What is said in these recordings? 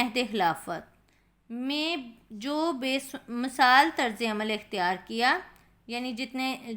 عہد خلافت میں جو بے مثال طرز عمل اختیار کیا، یعنی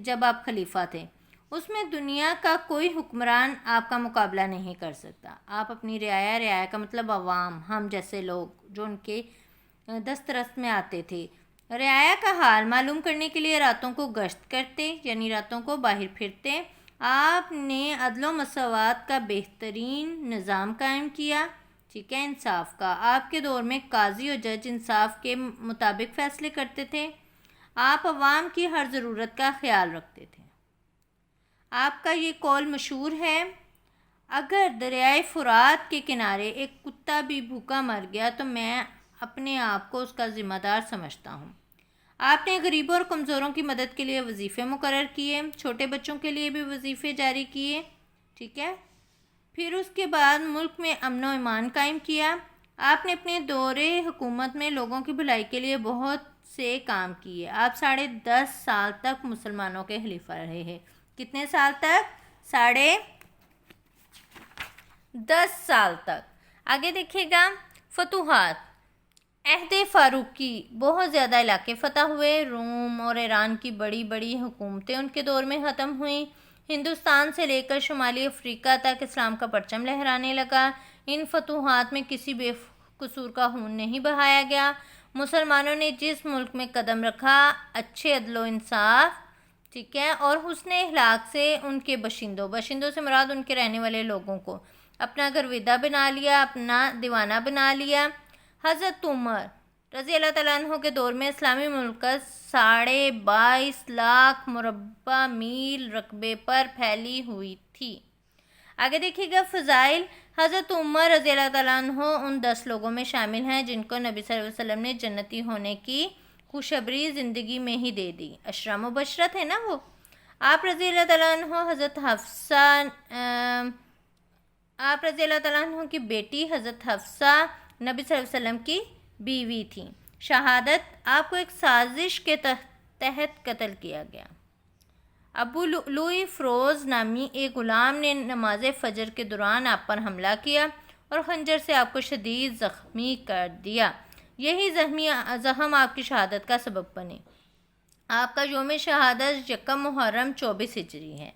جب آپ خلیفہ تھے، اس میں دنیا کا کوئی حکمران آپ کا مقابلہ نہیں کر سکتا۔ آپ اپنی رعایا کا مطلب عوام، ہم جیسے لوگ جو ان کے دسترس میں آتے تھے، رعایا کا حال معلوم کرنے کے لیے راتوں کو گشت کرتے، یعنی راتوں کو باہر پھرتے۔ آپ نے عدل و مساوات کا بہترین نظام قائم کیا، ٹھیک ہے، انصاف کا۔ آپ کے دور میں قاضی و جج انصاف کے مطابق فیصلے کرتے تھے۔ آپ عوام کی ہر ضرورت کا خیال رکھتے تھے۔ آپ کا یہ قول مشہور ہے، اگر دریائے فرات کے کنارے ایک کتا بھی بھوکا مر گیا تو میں اپنے آپ کو اس کا ذمہ دار سمجھتا ہوں۔ آپ نے غریبوں اور کمزوروں کی مدد کے لیے وظیفے مقرر کیے، چھوٹے بچوں کے لیے بھی وظیفے جاری کیے، ٹھیک ہے۔ پھر اس کے بعد ملک میں امن و امان قائم کیا۔ آپ نے اپنے دور حکومت میں لوگوں کی بھلائی کے لیے بہت سے کام کیے۔ آپ 10.5 سال تک مسلمانوں کے خلیفہ رہے ہیں۔ کتنے سال تک؟ 10.5 سال تک۔ آگے دیکھیے گا، فتوحات۔ عہد فاروقی بہت زیادہ علاقے فتح ہوئے۔ روم اور ایران کی بڑی بڑی حکومتیں ان کے دور میں ختم ہوئیں۔ ہندوستان سے لے کر شمالی افریقہ تک اسلام کا پرچم لہرانے لگا۔ ان فتوحات میں کسی بے قصور کا خون نہیں بہایا گیا۔ مسلمانوں نے جس ملک میں قدم رکھا، اچھے عدل و انصاف، ٹھیک ہے، اور حسن اخلاق سے ان کے باشندوں سے مراد ان کے رہنے والے لوگوں کو اپنا گرویدہ بنا لیا، اپنا دیوانہ بنا لیا۔ حضرت عمر رضی اللہ تعالیٰ عنہ کے دور میں اسلامی مملکت 22.5 لاکھ مربع میل رقبے پر پھیلی ہوئی تھی۔ آگے دیکھیے گا، فضائل۔ حضرت عمر رضی اللہ تعالیٰ عنہ ان 10 لوگوں میں شامل ہیں جن کو نبی صلی اللہ علیہ وسلم نے جنتی ہونے کی خوشخبری زندگی میں ہی دے دی۔ عشرہ مبشرہ تھے نا وہ۔ آپ رضی اللہ تعالیٰ عنہ آپ رضی اللہ تعالیٰ عنہ کی بیٹی حضرت حفصہ نبی صلی اللہ علیہ وسلم کی بیوی تھیں۔ شہادت، آپ کو ایک سازش کے تحت قتل کیا گیا۔ ابو لؤلؤ فروز نامی ایک غلام نے نماز فجر کے دوران آپ پر حملہ کیا اور خنجر سے آپ کو شدید زخمی کر دیا۔ یہی زخم آپ کی شہادت کا سبب بنے۔ آپ کا یوم شہادت 1 محرم 24 ہجری ہے۔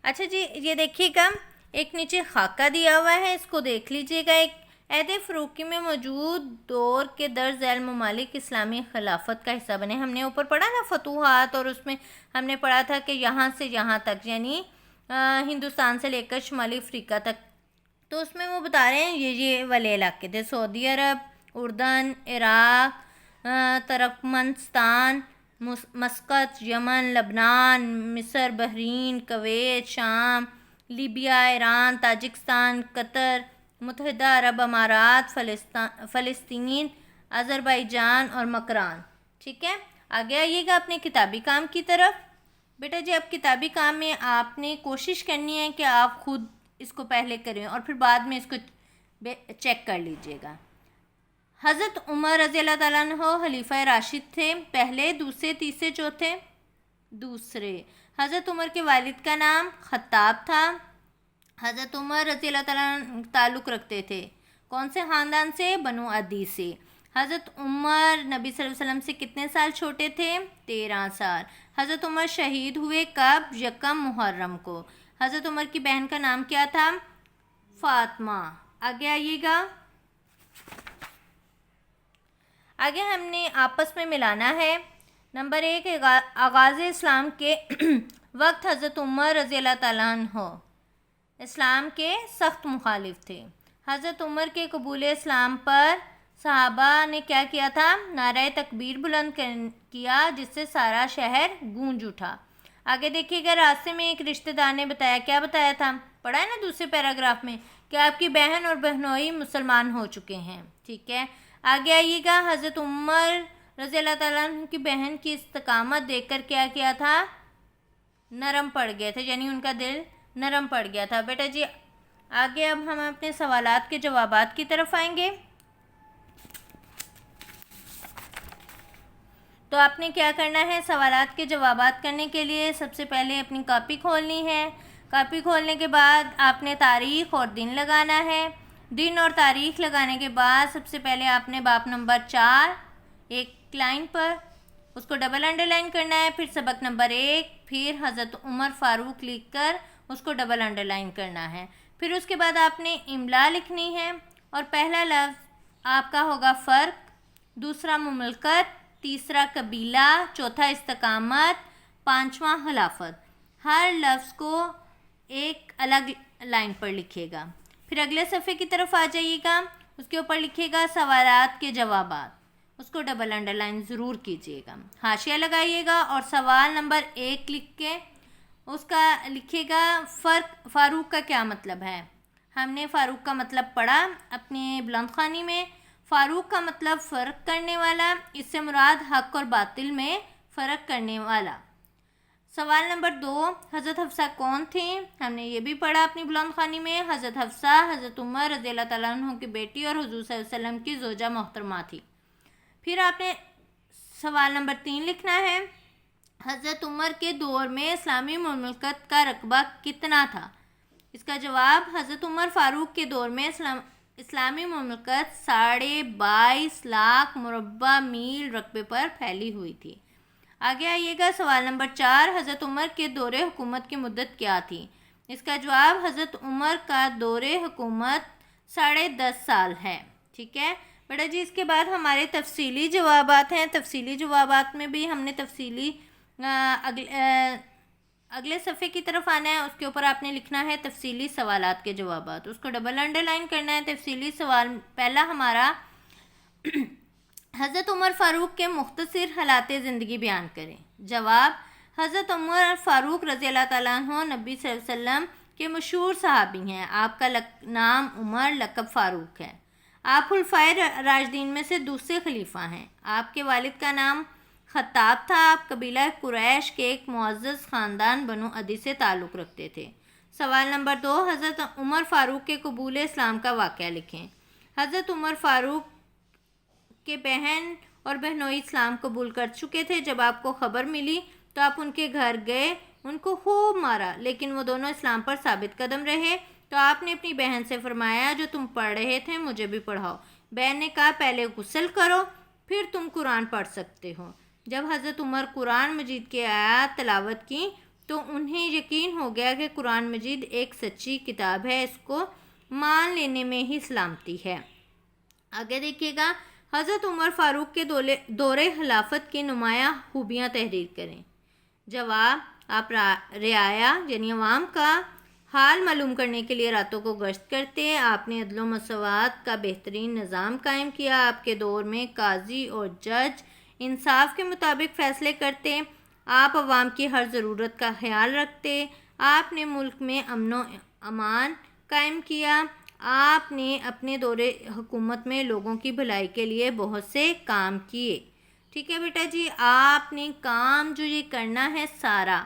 اچھا جی، یہ دیکھیے گا، ایک نیچے خاکہ دیا ہوا ہے، اس کو دیکھ لیجیے گا۔ ایک عہد فاروقی میں موجود دور کے درج ذیل ممالک اسلامی خلافت کا حصہ بنے۔ ہم نے اوپر پڑھا نا فتوحات، اور اس میں ہم نے پڑھا تھا کہ یہاں سے یہاں تک، یعنی ہندوستان سے لے کر شمالی افریقہ تک، تو اس میں وہ بتا رہے ہیں یہ والے علاقے تھے: سعودی عرب، اردن، عراق، ترکمنستان، مسقط، یمن، لبنان، مصر، بحرین، کویت، شام، لیبیا، ایران، تاجکستان، قطر، متحدہ عرب امارات، فلسطین، آذربائیجان اور مکران، ٹھیک ہے۔ آگے آئیے گا اپنے کتابی کام کی طرف۔ بیٹا جی، اب کتابی کام میں آپ نے کوشش کرنی ہے کہ آپ خود اس کو پہلے کریں اور پھر بعد میں اس کو چیک کر لیجئے گا۔ حضرت عمر رضی اللہ تعالیٰ عنہ خلیفہ راشد تھے، پہلے، دوسرے، تیسرے، چوتھے؟ دوسرے۔ حضرت عمر کے والد کا نام خطاب تھا۔ حضرت عمر رضی اللہ تعالیٰ تعلق رکھتے تھے کون سے خاندان سے؟ بنو عدی سے۔ حضرت عمر نبی صلی اللہ علیہ وسلم سے کتنے سال چھوٹے تھے؟ 13 سال۔ حضرت عمر شہید ہوئے کب؟ 1 محرم کو۔ حضرت عمر کی بہن کا نام کیا تھا؟ فاطمہ۔ آگے آئیے گا، آگے ہم نے آپس میں ملانا ہے۔ نمبر 1، آغاز اسلام کے وقت حضرت عمر رضی اللہ تعالیٰ عنہ اسلام کے سخت مخالف تھے۔ حضرت عمر کے قبول اسلام پر صحابہ نے کیا کیا تھا؟ نعرہ تکبیر بلند کیا، جس سے سارا شہر گونج اٹھا۔ آگے دیکھیے گا، راستے میں ایک رشتہ دار نے بتایا، کیا بتایا تھا؟ پڑھا ہے نا دوسرے پیراگراف میں، کہ آپ کی بہن اور بہنوئی مسلمان ہو چکے ہیں، ٹھیک ہے۔ آگے آئیے گا، حضرت عمر رضی اللہ تعالیٰ عنہ کی بہن کی استقامت دیکھ کر کیا کیا تھا؟ نرم پڑ گیا تھا، یعنی ان کا دل نرم پڑ گیا تھا۔ بیٹا جی، آگے اب ہم اپنے سوالات کے جوابات کی طرف آئیں گے۔ تو آپ نے کیا کرنا ہے؟ سوالات کے جوابات کرنے کے لیے سب سے پہلے اپنی کاپی کھولنی ہے۔ کاپی کھولنے کے بعد آپ نے تاریخ اور دن لگانا ہے۔ دن اور تاریخ لگانے کے بعد سب سے پہلے آپ نے باب نمبر 4 ایک لائن پر اس کو ڈبل انڈر لائن کرنا ہے، پھر سبق نمبر 1، پھر حضرت عمر فاروق لکھ کر اس کو ڈبل انڈر لائن کرنا ہے، پھر اس کے بعد آپ نے املا لکھنی ہے اور پہلا لفظ آپ کا ہوگا فرق، دوسرا مملکت، تیسرا قبیلہ، چوتھا استقامت، پانچواں خلافت۔ ہر لفظ کو ایک الگ لائن پر لکھے گا، پھر اگلے صفحے کی طرف آ جائیے گا، اس کے اوپر لکھے گا سوالات کے جوابات، اس کو ڈبل انڈر لائن ضرور کیجیے گا، حاشیہ لگائیے گا اور سوال نمبر 1 لکھ کے اس کا لکھے گا فاروق کا کیا مطلب ہے۔ ہم نے فاروق کا مطلب پڑھا اپنے بلند خوانی میں۔ فاروق کا مطلب فرق کرنے والا، اس سے مراد حق اور باطل میں فرق کرنے والا۔ سوال نمبر 2، حضرت حفصہ کون تھیں؟ ہم نے یہ بھی پڑھا اپنی بلند خوانی میں۔ حضرت حفصہ حضرت عمر رضی اللہ تعالیٰ عنہ کی بیٹی اور حضور صلی اللہ علیہ وسلم کی زوجہ محترمہ تھی۔ پھر آپ نے سوال نمبر 3 لکھنا ہے، حضرت عمر کے دور میں اسلامی مملکت کا رقبہ کتنا تھا؟ اس کا جواب، حضرت عمر فاروق کے دور میں اسلامی مملکت 22.5 لاکھ مربع میل رقبے پر پھیلی ہوئی تھی۔ آگے آئیے گا، سوال نمبر 4، حضرت عمر کے دور حکومت کی مدت کیا تھی؟ اس کا جواب، حضرت عمر کا دور حکومت 10.5 سال ہے۔ ٹھیک ہے بیٹا جی، اس کے بعد ہمارے تفصیلی جوابات ہیں۔ تفصیلی جوابات میں بھی ہم نے تفصیلی اگلے صفحے کی طرف آنا ہے، اس کے اوپر آپ نے لکھنا ہے تفصیلی سوالات کے جوابات، اس کو ڈبل انڈر لائن کرنا ہے۔ تفصیلی سوال پہلا ہمارا، حضرت عمر فاروق کے مختصر حالات زندگی بیان کریں۔ جواب، حضرت عمر فاروق رضی اللہ تعالیٰ عنہ نبی صلی اللہ علیہ وسلم کے مشہور صحابی ہیں۔ آپ کا نام عمر، لقب فاروق ہے۔ آپ خلفائے راشدین میں سے دوسرے خلیفہ ہیں۔ آپ کے والد کا نام خطاب تھا۔ آپ قبیلہ قریش کے ایک معزز خاندان بنو عدی سے تعلق رکھتے تھے۔ سوال نمبر 2، حضرت عمر فاروق کے قبول اسلام کا واقعہ لکھیں۔ حضرت عمر فاروق کے بہن اور بہنوئی اسلام قبول کر چکے تھے۔ جب آپ کو خبر ملی تو آپ ان کے گھر گئے، ان کو خوب مارا، لیکن وہ دونوں اسلام پر ثابت قدم رہے۔ تو آپ نے اپنی بہن سے فرمایا، جو تم پڑھ رہے تھے مجھے بھی پڑھاؤ۔ بہن نے کہا، پہلے غسل کرو پھر تم قرآن پڑھ سکتے ہو۔ جب حضرت عمر قرآن مجید کی آیات تلاوت کی تو انہیں یقین ہو گیا کہ قرآن مجید ایک سچی کتاب ہے، اس کو مان لینے میں ہی سلامتی ہے۔ آگے دیکھیے گا، حضرت عمر فاروق کے دور خلافت کی نمایاں خوبیاں تحریر کریں۔ جواب، آپ رعایا یعنی عوام کا حال معلوم کرنے کے لیے راتوں کو گشت کرتے۔ آپ نے عدل و مساوات کا بہترین نظام قائم کیا۔ آپ کے دور میں قاضی اور جج انصاف کے مطابق فیصلے کرتے۔ آپ عوام کی ہر ضرورت کا خیال رکھتے۔ آپ نے ملک میں امن و امان قائم کیا۔ آپ نے اپنے دور حکومت میں لوگوں کی بھلائی کے لیے بہت سے کام کیے۔ ٹھیک ہے بیٹا جی، آپ نے کام جو یہ کرنا ہے سارا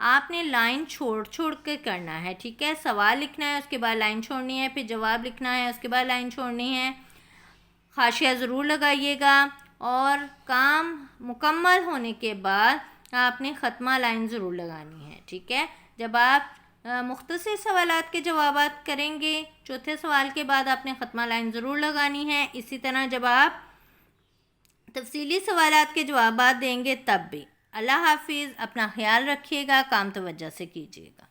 آپ نے لائن چھوڑ کے کرنا ہے۔ ٹھیک ہے، سوال لکھنا ہے، اس کے بعد لائن چھوڑنی ہے، پھر جواب لکھنا ہے، اس کے بعد لائن چھوڑنی ہے، حاشیہ ضرور لگائیے گا، اور کام مکمل ہونے کے بعد آپ نے ختمہ لائن ضرور لگانی ہے۔ ٹھیک ہے، جب آپ مختصر سوالات کے جوابات کریں گے، چوتھے سوال کے بعد آپ نے ختمہ لائن ضرور لگانی ہے۔ اسی طرح جب آپ تفصیلی سوالات کے جوابات دیں گے تب بھی۔ اللہ حافظ، اپنا خیال رکھیے گا، کام توجہ سے کیجیے گا۔